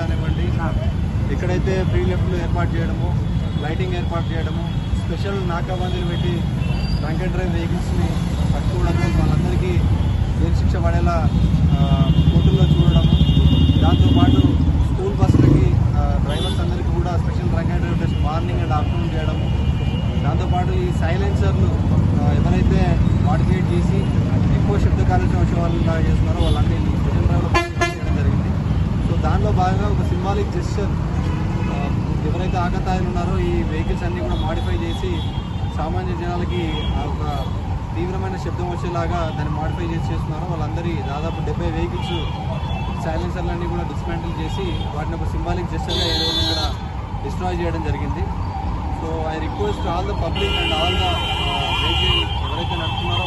కానివ్వండి, ఎక్కడైతే ఫ్రీ లెఫ్ట్లు ఏర్పాటు చేయడము, లైటింగ్ ఏర్పాటు చేయడము, స్పెషల్ నాకాబందీలు పెట్టి డ్రంక్ అండ్ డ్రైవ్ వెహికల్స్ని పట్టుకోవడము, వాళ్ళందరికీ జైలు శిక్ష పడేలా కోర్టుల్లో చూడడము, దాంతోపాటు స్కూల్ బస్సులకి డ్రైవర్స్ అందరికీ కూడా special drunk and drive test morning and afternoon చేయడము, దాంతోపాటు ఈ సైలెన్సర్లు ఎవరైతే మాడిఫికేట్ చేసి ఎక్కువ శబ్ద కాలుష్యం వచ్చే వాళ్ళు చేస్తున్నారో వాళ్ళన్నీ స్పెషల్ డ్రైవ్లో చేయడం జరిగింది. సో దానిలో భాగంగా ఒక సింబాలిక్ జెస్చర్, ఎవరైతే ఆకతాయిలు ఉన్నారో ఈ వెహికల్స్ అన్నీ కూడా మాడిఫై చేసి సామాన్య జనాలకి ఒక తీవ్రమైన శబ్దం వచ్చేలాగా దాన్ని మాడిఫై చేసి చేస్తున్నారో వాళ్ళందరి దాదాపు 70 వెహికల్స్ సైలెన్సర్లన్నీ కూడా డిస్మాంటిల్ చేసి వాటిని ఒక సింబాలిక్ జెస్చర్గా ఈ రోజు ఇక్కడ డిస్ట్రాయ్ చేయడం జరిగింది. So I request all the public and all the vehicle ఎవరైతే నడుపుతున్నారో